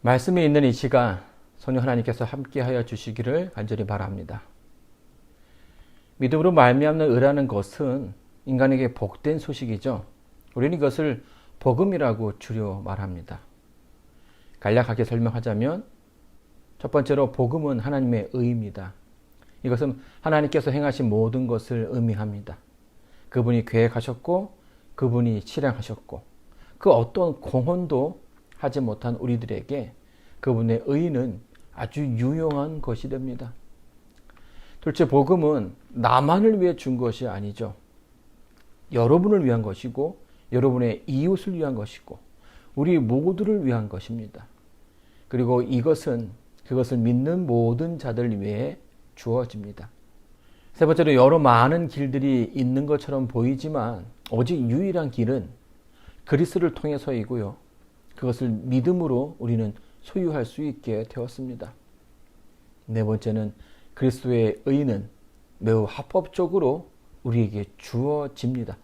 말씀에 있는 이 시간 성령 하나님께서 함께하여 주시기를 간절히 바랍니다. 믿음으로 말미암는 의라는 것은 인간에게 복된 소식이죠. 우리는 이것을 복음이라고 줄여 말합니다. 간략하게 설명하자면 첫 번째로 복음은 하나님의 의입니다. 이것은 하나님께서 행하신 모든 것을 의미합니다. 그분이 계획하셨고 그분이 실행하셨고 그 어떤 공헌도 하지 못한 우리들에게 그분의 의는 아주 유용한 것이 됩니다. 둘째, 복음은 나만을 위해 준 것이 아니죠. 여러분을 위한 것이고 여러분의 이웃을 위한 것이고 우리 모두를 위한 것입니다. 그리고 그것을 믿는 모든 자들 위해 주어집니다. 세 번째로 여러 많은 길들이 있는 것처럼 보이지만 오직 유일한 길은 그리스도를 통해서이고요. 그것을 믿음으로 우리는 소유할 수 있게 되었습니다. 네 번째는 그리스도의 의는 매우 합법적으로 우리에게 주어집니다.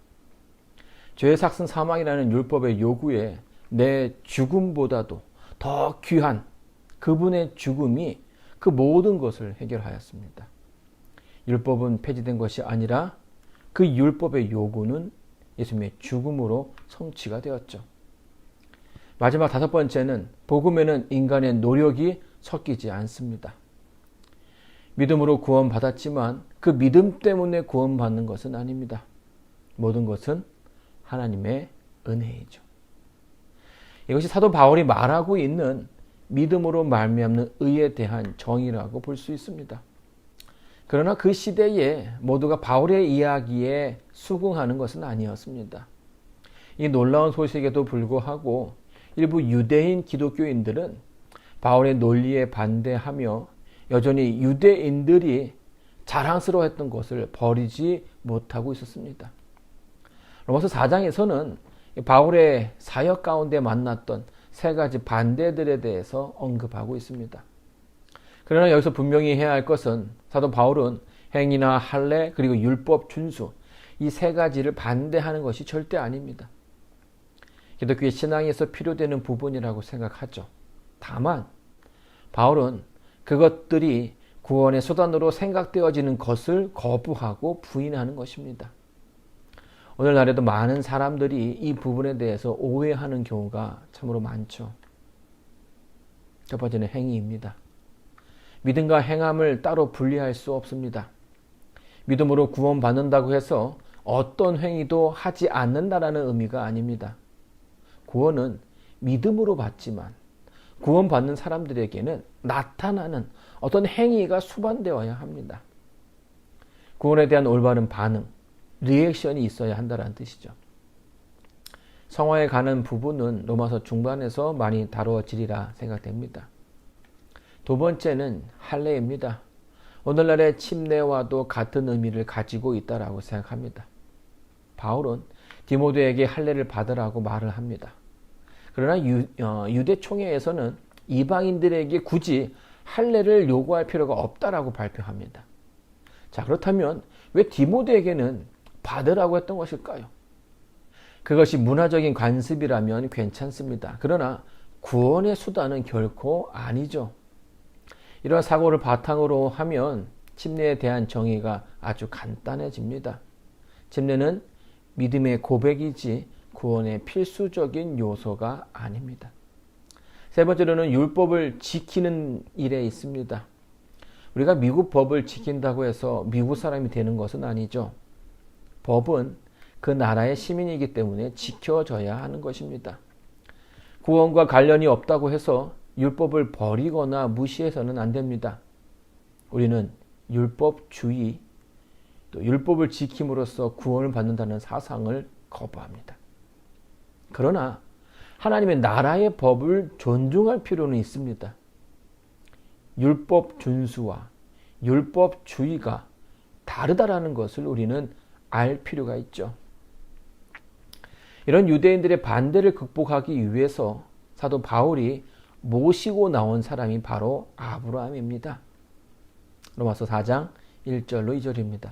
죄의 삭슨 사망이라는 율법의 요구에 내 죽음보다도 더 귀한 그분의 죽음이 그 모든 것을 해결하였습니다. 율법은 폐지된 것이 아니라 그 율법의 요구는 예수님의 죽음으로 성취가 되었죠. 마지막 다섯 번째는 복음에는 인간의 노력이 섞이지 않습니다. 믿음으로 구원받았지만 그 믿음 때문에 구원받는 것은 아닙니다. 모든 것은 하나님의 은혜이죠. 이것이 사도 바울이 말하고 있는 믿음으로 말미암는 의에 대한 정의라고 볼 수 있습니다. 그러나 그 시대에 모두가 바울의 이야기에 수긍하는 것은 아니었습니다. 이 놀라운 소식에도 불구하고 일부 유대인 기독교인들은 바울의 논리에 반대하며 여전히 유대인들이 자랑스러워했던 것을 버리지 못하고 있었습니다. 로마서 4장에서는 바울의 사역 가운데 만났던 세 가지 반대들에 대해서 언급하고 있습니다. 그러나 여기서 분명히 해야 할 것은 사도 바울은 행위나 할례 그리고 율법 준수 이 세 가지를 반대하는 것이 절대 아닙니다. 기독교의 신앙에서 필요되는 부분이라고 생각하죠. 다만 바울은 그것들이 구원의 수단으로 생각되어지는 것을 거부하고 부인하는 것입니다. 오늘날에도 많은 사람들이 이 부분에 대해서 오해하는 경우가 참으로 많죠. 첫 번째는 행위입니다. 믿음과 행함을 따로 분리할 수 없습니다. 믿음으로 구원받는다고 해서 어떤 행위도 하지 않는다라는 의미가 아닙니다. 구원은 믿음으로 받지만 구원받는 사람들에게는 나타나는 어떤 행위가 수반되어야 합니다. 구원에 대한 올바른 반응, 리액션이 있어야 한다는 뜻이죠. 성화에 가는 부분은 로마서 중반에서 많이 다루어지리라 생각됩니다. 두 번째는 할례입니다. 오늘날의 침례와도 같은 의미를 가지고 있다고 생각합니다. 바울은 디모데에게 할례를 받으라고 말을 합니다. 그러나 유대 총회에서는 이방인들에게 굳이 할례를 요구할 필요가 없다라고 발표합니다. 자, 그렇다면 왜 디모데에게는 받으라고 했던 것일까요? 그것이 문화적인 관습이라면 괜찮습니다. 그러나 구원의 수단은 결코 아니죠. 이런 사고를 바탕으로 하면 침례에 대한 정의가 아주 간단해집니다. 침례는 믿음의 고백이지 구원의 필수적인 요소가 아닙니다. 세 번째로는 율법을 지키는 일에 있습니다. 우리가 미국 법을 지킨다고 해서 미국 사람이 되는 것은 아니죠. 법은 그 나라의 시민이기 때문에 지켜져야 하는 것입니다. 구원과 관련이 없다고 해서 율법을 버리거나 무시해서는 안 됩니다. 우리는 율법주의, 또 율법을 지킴으로써 구원을 받는다는 사상을 거부합니다. 그러나 하나님의 나라의 법을 존중할 필요는 있습니다. 율법 준수와 율법주의가 다르다라는 것을 우리는 알 필요가 있죠. 이런 유대인들의 반대를 극복하기 위해서 사도 바울이 모시고 나온 사람이 바로 아브라함입니다. 로마서 4장 1절로 2절입니다.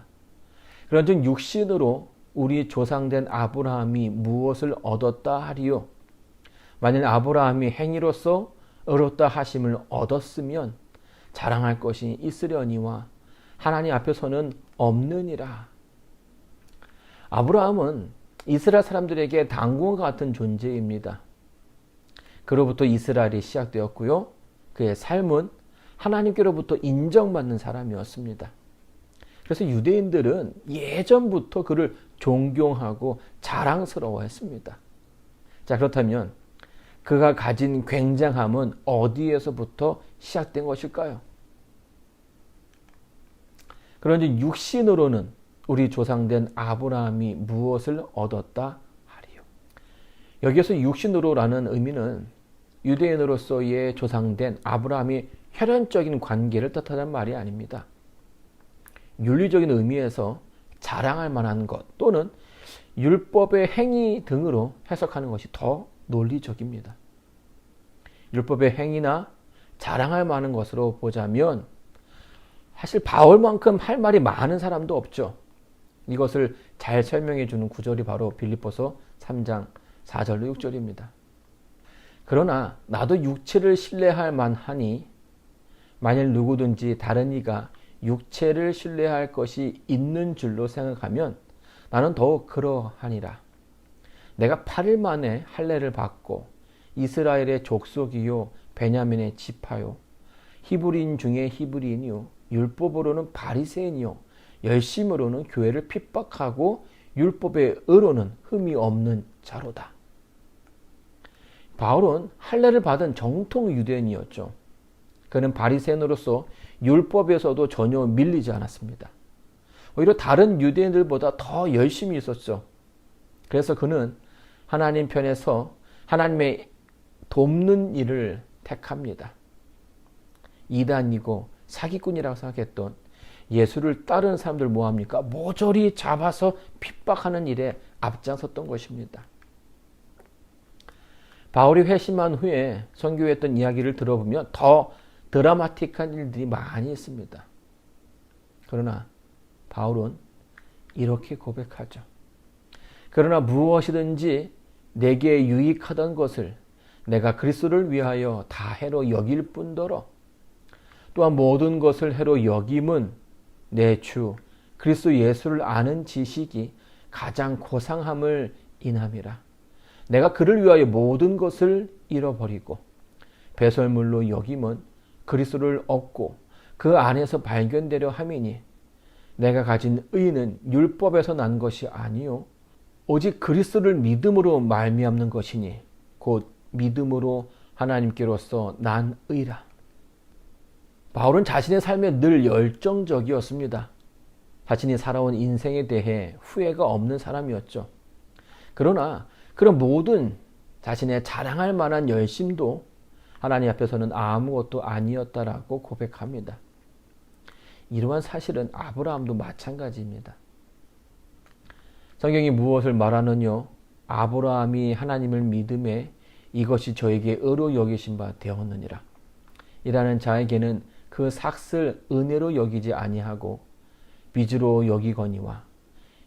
그런즉 육신으로 우리 조상된 아브라함이 무엇을 얻었다 하리요? 만일 아브라함이 행위로서 의롭다 하심을 얻었으면 자랑할 것이 있으려니와 하나님 앞에서는 없느니라. 아브라함은 이스라엘 사람들에게 당군과 같은 존재입니다. 그로부터 이스라엘이 시작되었고요. 그의 삶은 하나님께로부터 인정받는 사람이었습니다. 그래서 유대인들은 예전부터 그를 존경하고 자랑스러워했습니다. 자, 그렇다면 그가 가진 굉장함은 어디에서부터 시작된 것일까요? 그런지 육신으로는 우리 조상된 아브라함이 무엇을 얻었다 하리요. 여기에서 육신으로라는 의미는 유대인으로서의 조상된 아브라함이 혈연적인 관계를 뜻하는 말이 아닙니다. 윤리적인 의미에서 자랑할 만한 것 또는 율법의 행위 등으로 해석하는 것이 더 논리적입니다. 율법의 행위나 자랑할 만한 것으로 보자면 사실 바울만큼 할 말이 많은 사람도 없죠. 이것을 잘 설명해 주는 구절이 바로 빌립보서 3장 4절로 6절입니다. 그러나 나도 육체를 신뢰할 만하니 만일 누구든지 다른 이가 육체를 신뢰할 것이 있는 줄로 생각하면 나는 더욱 그러하니라. 내가 8일 만에 할례를 받고 이스라엘의 족속이요 베냐민의 지파요 히브리인 중에 히브리인이요 율법으로는 바리새인이요 열심으로는 교회를 핍박하고 율법의 의로는 흠이 없는 자로다. 바울은 할례를 받은 정통 유대인이었죠. 그는 바리새인으로서 율법에서도 전혀 밀리지 않았습니다. 오히려 다른 유대인들보다 더 열심히 있었죠. 그래서 그는 하나님 편에서 하나님의 돕는 일을 택합니다. 이단이고 사기꾼이라고 생각했던 예수를 따르는 사람들 뭐합니까? 모조리 잡아서 핍박하는 일에 앞장섰던 것입니다. 바울이 회심한 후에 선교했던 이야기를 들어보면 더 드라마틱한 일들이 많이 있습니다. 그러나 바울은 이렇게 고백하죠. 그러나 무엇이든지 내게 유익하던 것을 내가 그리스도를 위하여 다 해로 여길 뿐더러 또한 모든 것을 해로 여김은 내 주 그리스도 예수를 아는 지식이 가장 고상함을 인함이라. 내가 그를 위하여 모든 것을 잃어버리고 배설물로 여김은 그리스도를 얻고 그 안에서 발견되려 함이니 내가 가진 의는 율법에서 난 것이 아니요 오직 그리스도를 믿음으로 말미암는 것이니 곧 믿음으로 하나님께로서 난 의라. 바울은 자신의 삶에 늘 열정적이었습니다. 자신이 살아온 인생에 대해 후회가 없는 사람이었죠. 그러나 그런 모든 자신의 자랑할 만한 열심도 하나님 앞에서는 아무것도 아니었다라고 고백합니다. 이러한 사실은 아브라함도 마찬가지입니다. 성경이 무엇을 말하느냐? 아브라함이 하나님을 믿음에 이것이 저에게 의로 여기신 바 되었느니라. 이라는 자에게는 그 삭슬 은혜로 여기지 아니하고 빚으로 여기거니와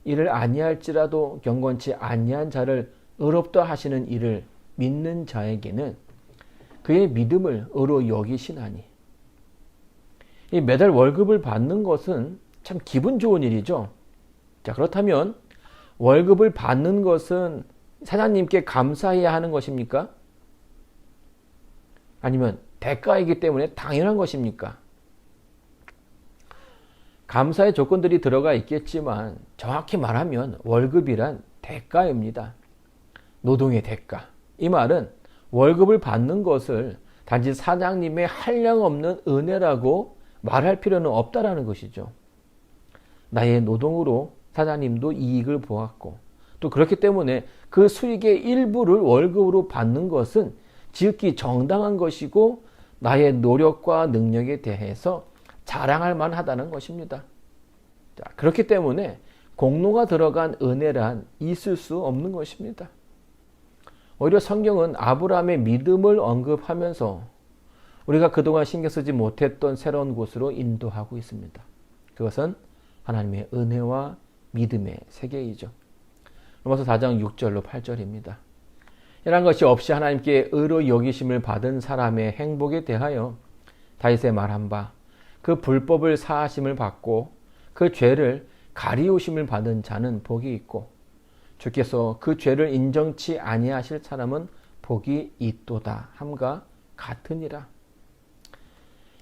이를 아니할지라도 경건치 아니한 자를 의롭다 하시는 이를 믿는 자에게는 그의 믿음을 의로 여기시나니. 이 매달 월급을 받는 것은 참 기분 좋은 일이죠. 자, 그렇다면 월급을 받는 것은 사장님께 감사해야 하는 것입니까? 아니면 대가이기 때문에 당연한 것입니까? 감사의 조건들이 들어가 있겠지만 정확히 말하면 월급이란 대가입니다. 노동의 대가. 이 말은 월급을 받는 것을 단지 사장님의 한량없는 은혜라고 말할 필요는 없다라는 것이죠. 나의 노동으로 사장님도 이익을 보았고 또 그렇기 때문에 그 수익의 일부를 월급으로 받는 것은 지극히 정당한 것이고 나의 노력과 능력에 대해서 자랑할 만하다는 것입니다. 자, 그렇기 때문에 공로가 들어간 은혜란 있을 수 없는 것입니다. 오히려 성경은 아브라함의 믿음을 언급하면서 우리가 그동안 신경 쓰지 못했던 새로운 곳으로 인도하고 있습니다. 그것은 하나님의 은혜와 믿음의 세계이죠. 로마서 4장 6절로 8절입니다. 이런 것이 없이 하나님께 의로 여기심을 받은 사람의 행복에 대하여 다윗의 말한 바, 그 불법을 사하심을 받고 그 죄를 가리우심을 받은 자는 복이 있고 주께서 그 죄를 인정치 아니하실 사람은 복이 있도다 함과 같으니라.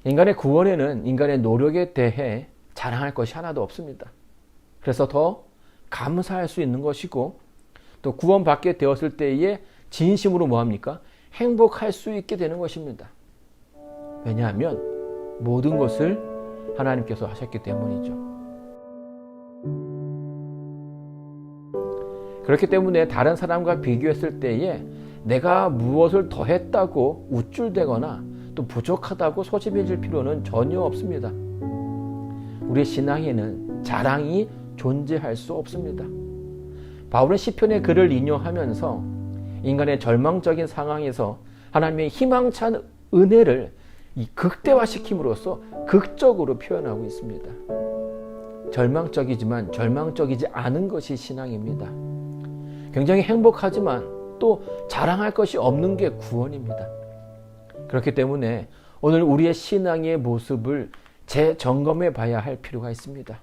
인간의 구원에는 인간의 노력에 대해 자랑할 것이 하나도 없습니다. 그래서 더 감사할 수 있는 것이고 또 구원받게 되었을 때에 진심으로 뭐합니까? 행복할 수 있게 되는 것입니다. 왜냐하면 모든 것을 하나님께서 하셨기 때문이죠. 그렇기 때문에 다른 사람과 비교했을 때에 내가 무엇을 더했다고 우쭐대거나 또 부족하다고 소집해질 필요는 전혀 없습니다. 우리의 신앙에는 자랑이 존재할 수 없습니다. 바울은 시편의 글을 인용하면서 인간의 절망적인 상황에서 하나님의 희망찬 은혜를 극대화시킴으로써 극적으로 표현하고 있습니다. 절망적이지만 절망적이지 않은 것이 신앙입니다. 굉장히 행복하지만 또 자랑할 것이 없는 게 구원입니다. 그렇기 때문에 오늘 우리의 신앙의 모습을 재점검해 봐야 할 필요가 있습니다.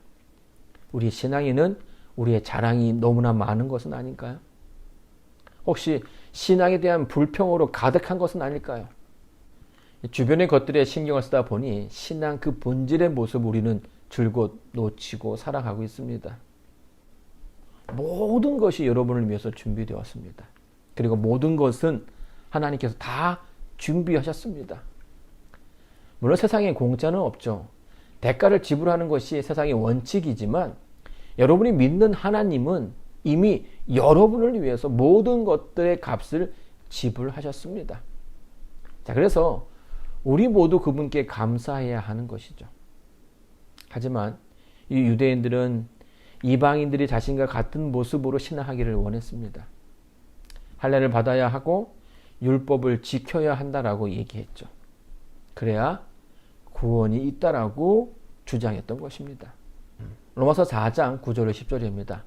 우리 신앙에는 우리의 자랑이 너무나 많은 것은 아닐까요? 혹시 신앙에 대한 불평으로 가득한 것은 아닐까요? 주변의 것들에 신경을 쓰다 보니 신앙 그 본질의 모습 우리는 줄곧 놓치고 살아가고 있습니다. 모든 것이 여러분을 위해서 준비되었습니다. 그리고 모든 것은 하나님께서 다 준비하셨습니다. 물론 세상에 공짜는 없죠. 대가를 지불하는 것이 세상의 원칙이지만 여러분이 믿는 하나님은 이미 여러분을 위해서 모든 것들의 값을 지불하셨습니다. 자, 그래서 우리 모두 그분께 감사해야 하는 것이죠. 하지만 이 유대인들은 이방인들이 자신과 같은 모습으로 신앙하기를 원했습니다. 할례를 받아야 하고 율법을 지켜야 한다라고 얘기했죠. 그래야 구원이 있다라고 주장했던 것입니다. 로마서 4장 9절 10절입니다.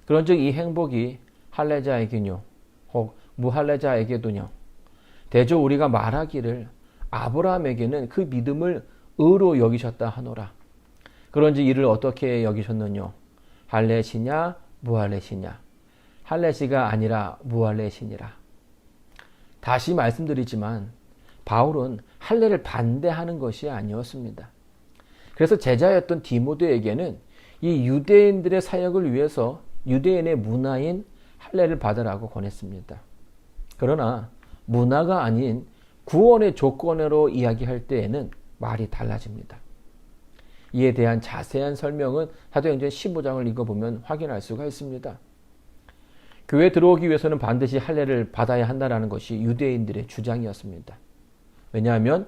그런즉 이 행복이 할례자에게뇨 혹 무할례자에게도뇨 대저 우리가 말하기를 아브라함에게는 그 믿음을 의로 여기셨다 하노라. 그런즉 이를 어떻게 여기셨느뇨? 할례시냐 무할례시냐? 할례시가 아니라 무할례시니라. 다시 말씀드리지만 바울은 할례를 반대하는 것이 아니었습니다. 그래서 제자였던 디모데에게는 이 유대인들의 사역을 위해서 유대인의 문화인 할례를 받으라고 권했습니다. 그러나 문화가 아닌 구원의 조건으로 이야기할 때에는 말이 달라집니다. 이에 대한 자세한 설명은 사도행전 15장을 읽어보면 확인할 수가 있습니다. 교회에 들어오기 위해서는 반드시 할례를 받아야 한다는 것이 유대인들의 주장이었습니다. 왜냐하면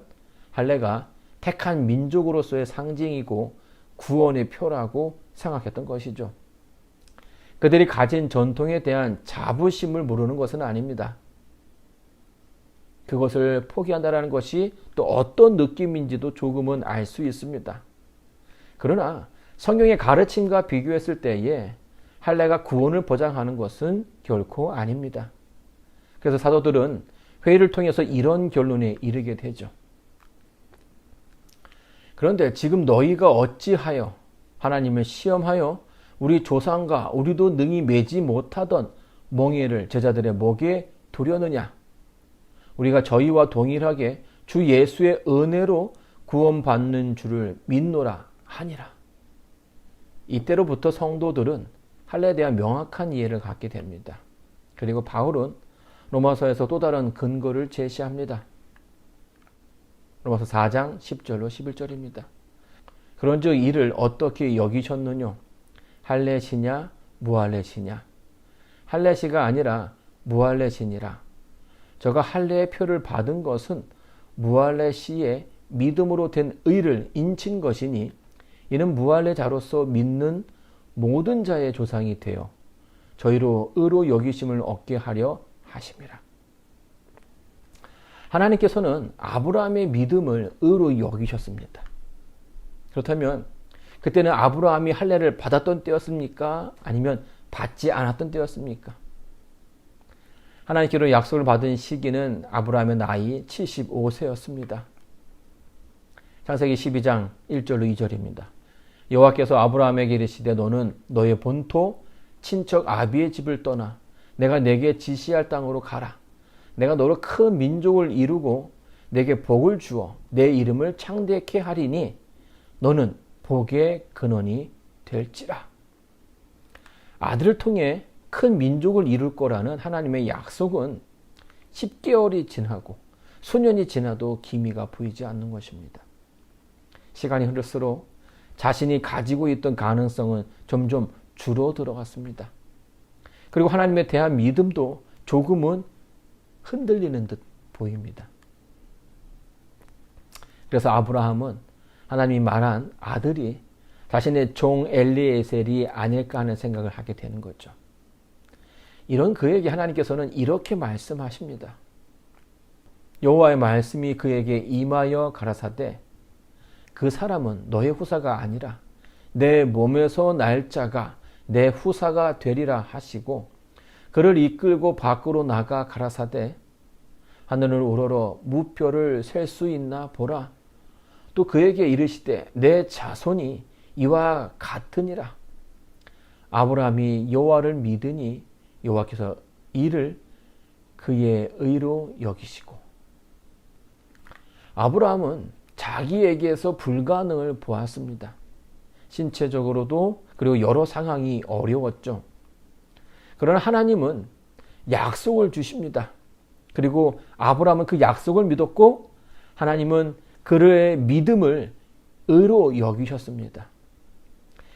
할례가 택한 민족으로서의 상징이고 구원의 표라고 생각했던 것이죠. 그들이 가진 전통에 대한 자부심을 모르는 것은 아닙니다. 그것을 포기한다는 것이 또 어떤 느낌인지도 조금은 알 수 있습니다. 그러나 성경의 가르침과 비교했을 때에 할례가 구원을 보장하는 것은 결코 아닙니다. 그래서 사도들은 회의를 통해서 이런 결론에 이르게 되죠. 그런데 지금 너희가 어찌하여 하나님을 시험하여 우리 조상과 우리도 능히 매지 못하던 멍에를 제자들의 목에 두려느냐? 우리가 저희와 동일하게 주 예수의 은혜로 구원받는 줄을 믿노라 하니라. 이때로부터 성도들은 할례에 대한 명확한 이해를 갖게 됩니다. 그리고 바울은 로마서에서 또 다른 근거를 제시합니다. 로마서 4장 10절로 11절입니다. 그런즉 이를 어떻게 여기셨느뇨? 할례시냐 무할례시냐? 할례시가 아니라 무할례시니라. 저가 할례의 표를 받은 것은 무할례시의 믿음으로 된 의를 인친 것이니 이는 무할례자로서 믿는 모든 자의 조상이 되어 저희로 의로 여기심을 얻게 하려 하심이라. 하나님께서는 아브라함의 믿음을 의로 여기셨습니다. 그렇다면 그때는 아브라함이 할례를 받았던 때였습니까? 아니면 받지 않았던 때였습니까? 하나님께로 약속을 받은 시기는 아브라함의 나이 75세였습니다. 창세기 12장 1절로 2절입니다. 여호와께서 아브라함에게 이르시되 너는 너의 본토 친척 아비의 집을 떠나 내가 내게 지시할 땅으로 가라. 내가 너로 큰 민족을 이루고 내게 복을 주어 내 이름을 창대케 하리니 너는 복의 근원이 될지라. 아들을 통해 큰 민족을 이룰 거라는 하나님의 약속은 10개월이 지나고 수년이 지나도 기미가 보이지 않는 것입니다. 시간이 흐를수록 자신이 가지고 있던 가능성은 점점 줄어들어갔습니다. 그리고 하나님에 대한 믿음도 조금은 흔들리는 듯 보입니다. 그래서 아브라함은 하나님이 말한 아들이 자신의 종 엘리에셀이 아닐까 하는 생각을 하게 되는 거죠. 이런 그에게 하나님께서는 이렇게 말씀하십니다. 여호와의 말씀이 그에게 임하여 가라사대 그 사람은 너의 후사가 아니라 내 몸에서 날 자가 내 후사가 되리라 하시고 그를 이끌고 밖으로 나가 가라사대 하늘을 우러러 무뼈를 셀 수 있나 보라. 또 그에게 이르시되 내 자손이 이와 같으니라. 아브라함이 여호와를 믿으니 여호와께서 이를 그의 의로 여기시고. 아브라함은 자기에게서 불가능을 보았습니다. 신체적으로도 그리고 여러 상황이 어려웠죠. 그러나 하나님은 약속을 주십니다. 그리고 아브라함은 그 약속을 믿었고 하나님은 그의 믿음을 의로 여기셨습니다.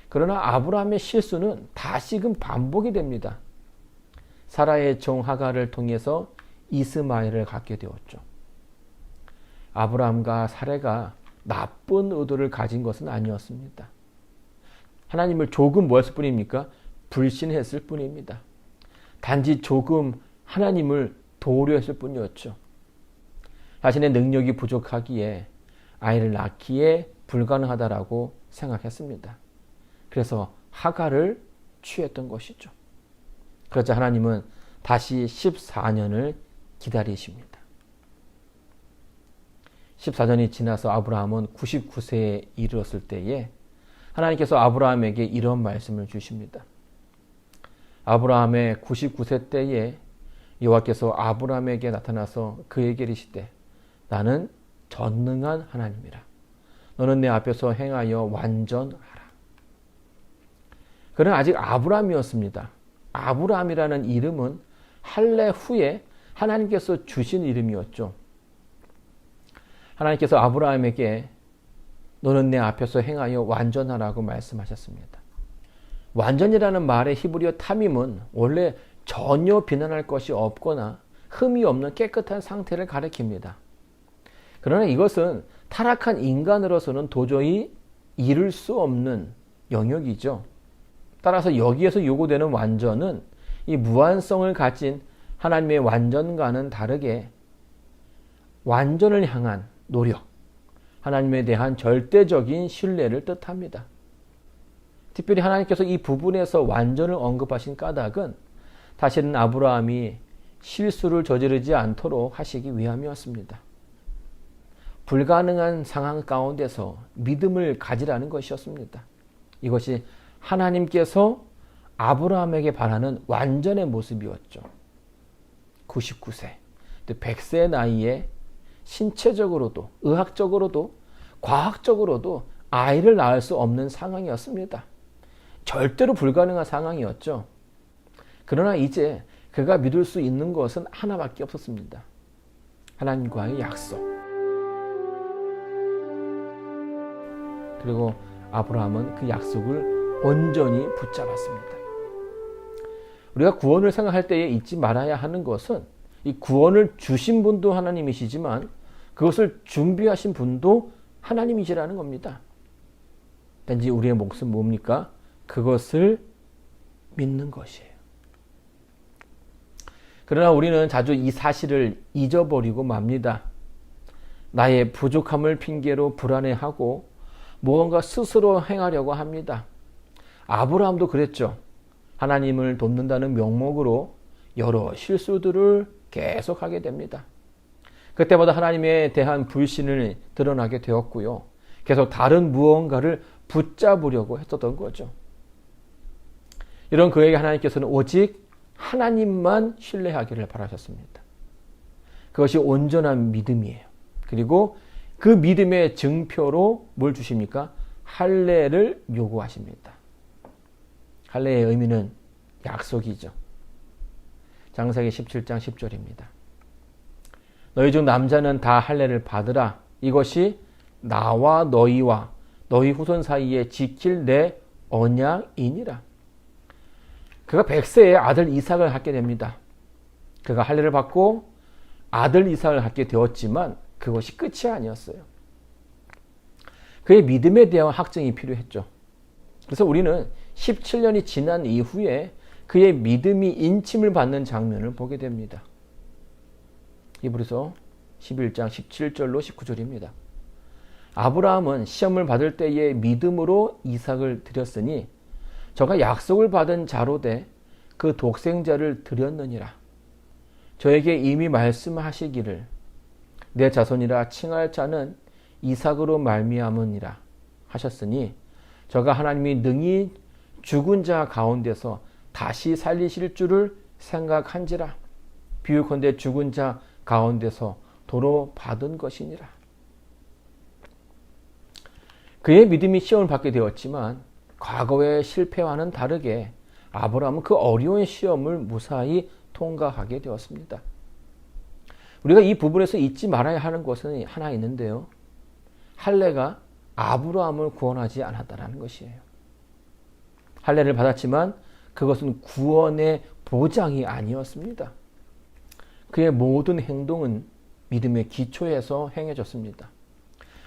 그러나 아브라함의 실수는 다시금 반복이 됩니다. 사라의 종 하갈을 통해서 이스마엘을 갖게 되었죠. 아브라함과 사라가 나쁜 의도를 가진 것은 아니었습니다. 하나님을 조금 뭐 했을 뿐입니까? 불신했을 뿐입니다. 단지 조금 하나님을 도우려했을 뿐이었죠. 자신의 능력이 부족하기에 아이를 낳기에 불가능하다라고 생각했습니다. 그래서 하갈을 취했던 것이죠. 그러자 하나님은 다시 14년을 기다리십니다. 14년이 지나서 아브라함은 99세에 이르렀을 때에 하나님께서 아브라함에게 이런 말씀을 주십니다. 아브라함의 99세 때에 여호와께서 아브라함에게 나타나서 그에게 이르시되 나는 전능한 하나님이라. 너는 내 앞에서 행하여 완전하라. 그는 아직 아브라함이었습니다. 아브라함이라는 이름은 할례 후에 하나님께서 주신 이름이었죠. 하나님께서 아브라함에게 너는 내 앞에서 행하여 완전하라고 말씀하셨습니다. 완전이라는 말의 히브리어 타밈은 원래 전혀 비난할 것이 없거나 흠이 없는 깨끗한 상태를 가리킵니다. 그러나 이것은 타락한 인간으로서는 도저히 이룰 수 없는 영역이죠. 따라서 여기에서 요구되는 완전은 이 무한성을 가진 하나님의 완전과는 다르게 완전을 향한 노력, 하나님에 대한 절대적인 신뢰를 뜻합니다. 특별히 하나님께서 이 부분에서 완전을 언급하신 까닭은 사실은 아브라함이 실수를 저지르지 않도록 하시기 위함이었습니다. 불가능한 상황 가운데서 믿음을 가지라는 것이었습니다. 이것이 하나님께서 아브라함에게 바라는 완전의 모습이었죠. 99세, 100세의 나이에 신체적으로도 의학적으로도 과학적으로도 아이를 낳을 수 없는 상황이었습니다. 절대로 불가능한 상황이었죠. 그러나 이제 그가 믿을 수 있는 것은 하나밖에 없었습니다. 하나님과의 약속. 그리고 아브라함은 그 약속을 온전히 붙잡았습니다. 우리가 구원을 생각할 때에 잊지 말아야 하는 것은 이 구원을 주신 분도 하나님이시지만 그것을 준비하신 분도 하나님이시라는 겁니다. 단지 우리의 몫은 뭡니까? 그것을 믿는 것이에요. 그러나 우리는 자주 이 사실을 잊어버리고 맙니다. 나의 부족함을 핑계로 불안해하고 무언가 스스로 행하려고 합니다. 아브라함도 그랬죠. 하나님을 돕는다는 명목으로 여러 실수들을 계속하게 됩니다. 그때마다 하나님에 대한 불신을 드러나게 되었고요. 계속 다른 무언가를 붙잡으려고 했었던 거죠. 이런 그에게 하나님께서는 오직 하나님만 신뢰하기를 바라셨습니다. 그것이 온전한 믿음이에요. 그리고 그 믿음의 증표로 뭘 주십니까? 할례를 요구하십니다. 할례의 의미는 약속이죠. 창세기 17장 10절입니다. 너희 중 남자는 다 할례를 받으라. 이것이 나와 너희와 너희 후손 사이에 지킬 내 언약이니라. 그가 100세에 아들 이삭을 갖게 됩니다. 그가 할례를 받고 아들 이삭을 갖게 되었지만 그것이 끝이 아니었어요. 그의 믿음에 대한 확증이 필요했죠. 그래서 우리는 17년이 지난 이후에 그의 믿음이 인침을 받는 장면을 보게 됩니다. 히브리서 11장 17절로 19절입니다. 아브라함은 시험을 받을 때에 믿음으로 이삭을 드렸으니 저가 약속을 받은 자로 돼 그 독생자를 드렸느니라. 저에게 이미 말씀하시기를 내 자손이라 칭할 자는 이삭으로 말미암으니라 하셨으니 저가 하나님이 능히 죽은 자 가운데서 다시 살리실 줄을 생각한지라. 비유컨대 죽은 자 가운데서 도로 받은 것이니라. 그의 믿음이 시험을 받게 되었지만 과거의 실패와는 다르게 아브라함은 그 어려운 시험을 무사히 통과하게 되었습니다. 우리가 이 부분에서 잊지 말아야 하는 것은 하나 있는데요. 할례가 아브라함을 구원하지 않았다는 것이에요. 할례를 받았지만 그것은 구원의 보장이 아니었습니다. 그의 모든 행동은 믿음의 기초에서 행해졌습니다.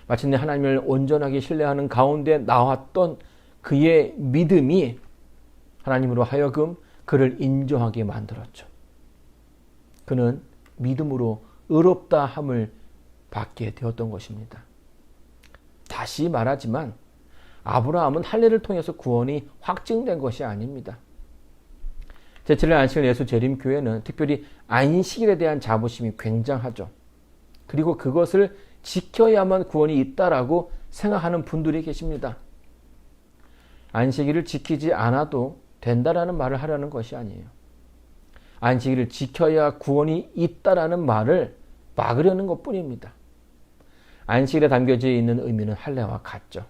마침내 하나님을 온전하게 신뢰하는 가운데 나왔던 그의 믿음이 하나님으로 하여금 그를 인정하게 만들었죠. 그는 믿음으로 의롭다 함을 받게 되었던 것입니다. 다시 말하지만 아브라함은 할례를 통해서 구원이 확증된 것이 아닙니다. 제7일 안식일 예수 재림교회는 특별히 안식일에 대한 자부심이 굉장하죠. 그리고 그것을 지켜야만 구원이 있다라고 생각하는 분들이 계십니다. 안식일을 지키지 않아도 된다라는 말을 하려는 것이 아니에요. 안식일을 지켜야 구원이 있다라는 말을 막으려는 것뿐입니다. 안식일에 담겨져 있는 의미는 할례와 같죠.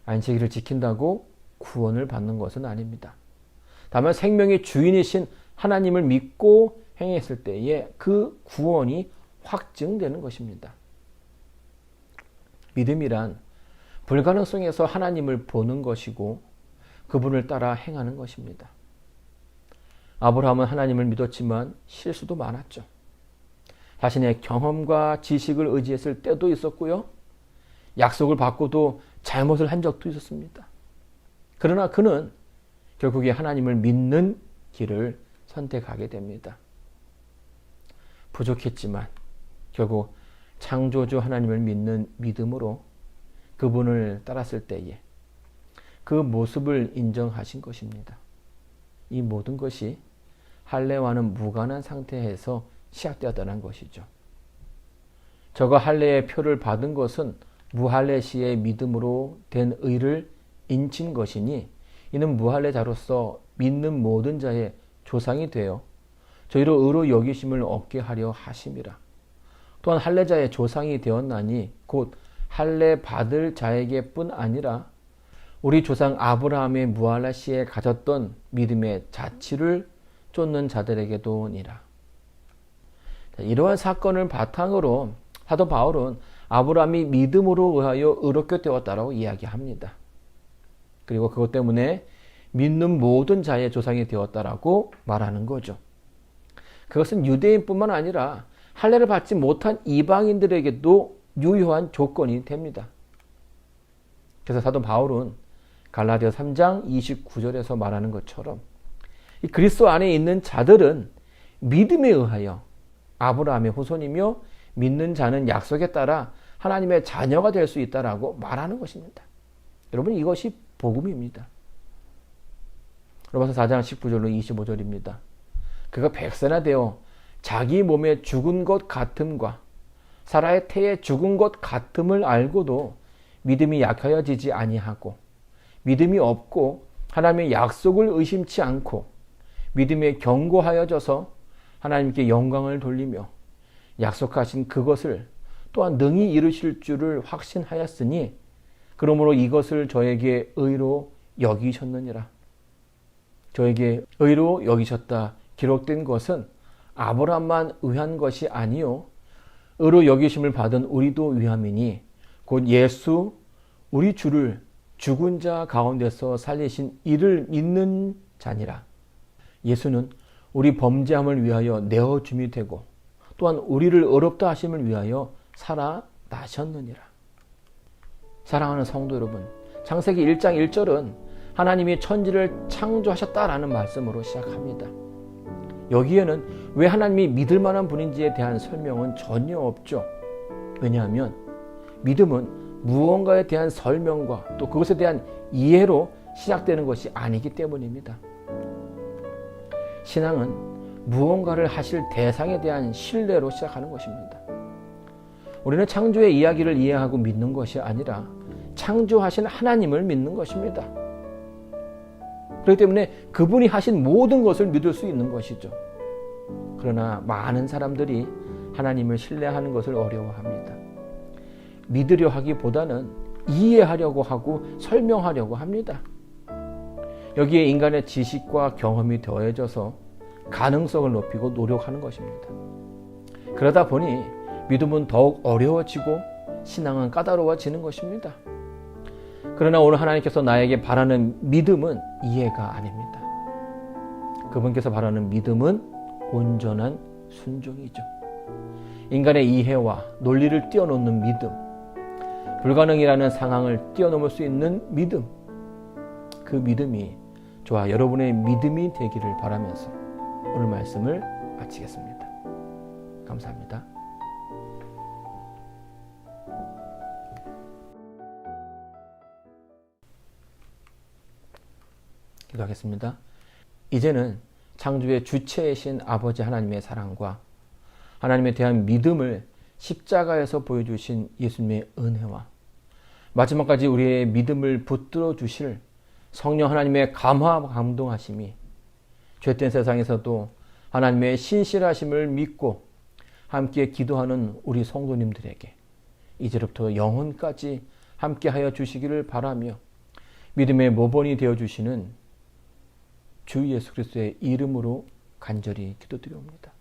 안식일을 지킨다고 구원을 받는 것은 아닙니다. 다만 생명의 주인이신 하나님을 믿고 행했을 때에 그 구원이 확증되는 것입니다. 믿음이란 불가능성에서 하나님을 보는 것이고 그분을 따라 행하는 것입니다. 아브라함은 하나님을 믿었지만 실수도 많았죠. 자신의 경험과 지식을 의지했을 때도 있었고요. 약속을 받고도 잘못을 한 적도 있었습니다. 그러나 그는 결국에 하나님을 믿는 길을 선택하게 됩니다. 부족했지만 결국 창조주 하나님을 믿는 믿음으로 그분을 따랐을 때에 그 모습을 인정하신 것입니다. 이 모든 것이 할례와는 무관한 상태에서 시작되었다는 것이죠. 저가 할례의 표를 받은 것은 무할례 시의 믿음으로 된 의를 인친 것이니 이는 무할례자로서 믿는 모든 자의 조상이 되어 저희로 의로 여기심을 얻게 하려 하심이라. 또한 할례자의 조상이 되었나니 곧 할례 받을 자에게뿐 아니라 우리 조상 아브라함의 무할례 시에 가졌던 믿음의 자취를 쫓는 자들에게도니라. 이러한 사건을 바탕으로 사도 바울은 아브라함이 믿음으로 의하여 의롭게 되었다라고 이야기합니다. 그리고 그것 때문에 믿는 모든 자의 조상이 되었다라고 말하는 거죠. 그것은 유대인뿐만 아니라 할례를 받지 못한 이방인들에게도 유효한 조건이 됩니다. 그래서 사도 바울은 갈라디아 3장 29절에서 말하는 것처럼 이 그리스도 안에 있는 자들은 믿음에 의하여 아브라함의 후손이며 믿는 자는 약속에 따라 하나님의 자녀가 될 수 있다라고 말하는 것입니다. 여러분 이것이 복음입니다. 로마서 4장 19절로 25절입니다. 그가 백세나 되어 자기 몸에 죽은 것 같음과 사라의 태에 죽은 것 같음을 알고도 믿음이 약하여지지 아니하고 믿음이 없고 하나님의 약속을 의심치 않고 믿음에 견고하여져서 하나님께 영광을 돌리며 약속하신 그것을 또한 능히 이루실 줄을 확신하였으니 그러므로 이것을 저에게 의로 여기셨느니라. 저에게 의로 여기셨다 기록된 것은 아브라함만 의한 것이 아니요 의로 여기심을 받은 우리도 위함이니 곧 예수 우리 주를 죽은 자 가운데서 살리신 이를 믿는 자니라. 예수는 우리 범죄함을 위하여 내어줌이 되고 또한 우리를 의롭다 하심을 위하여 살아나셨느니라. 사랑하는 성도 여러분, 창세기 1장 1절은 하나님이 천지를 창조하셨다라는 말씀으로 시작합니다. 여기에는 왜 하나님이 믿을 만한 분인지에 대한 설명은 전혀 없죠. 왜냐하면 믿음은 무언가에 대한 설명과 또 그것에 대한 이해로 시작되는 것이 아니기 때문입니다. 신앙은 무언가를 하실 대상에 대한 신뢰로 시작하는 것입니다. 우리는 창조의 이야기를 이해하고 믿는 것이 아니라 창조하신 하나님을 믿는 것입니다. 그렇기 때문에 그분이 하신 모든 것을 믿을 수 있는 것이죠. 그러나 많은 사람들이 하나님을 신뢰하는 것을 어려워합니다. 믿으려 하기보다는 이해하려고 하고 설명하려고 합니다. 여기에 인간의 지식과 경험이 더해져서 가능성을 높이고 노력하는 것입니다. 그러다 보니 믿음은 더욱 어려워지고 신앙은 까다로워지는 것입니다. 그러나 오늘 하나님께서 나에게 바라는 믿음은 이해가 아닙니다. 그분께서 바라는 믿음은 온전한 순종이죠. 인간의 이해와 논리를 뛰어넘는 믿음, 불가능이라는 상황을 뛰어넘을 수 있는 믿음, 그 믿음이 저와 여러분의 믿음이 되기를 바라면서 오늘 말씀을 마치겠습니다. 감사합니다. 기도하겠습니다. 이제는 창조의 주체이신 아버지 하나님의 사랑과 하나님에 대한 믿음을 십자가에서 보여주신 예수님의 은혜와 마지막까지 우리의 믿음을 붙들어 주실 성령 하나님의 감화 감동하심이 죄된 세상에서도 하나님의 신실하심을 믿고 함께 기도하는 우리 성도님들에게 이제부터 영혼까지 함께하여 주시기를 바라며 믿음의 모본이 되어주시는 주 예수 그리스도의 이름으로 간절히 기도드리옵니다.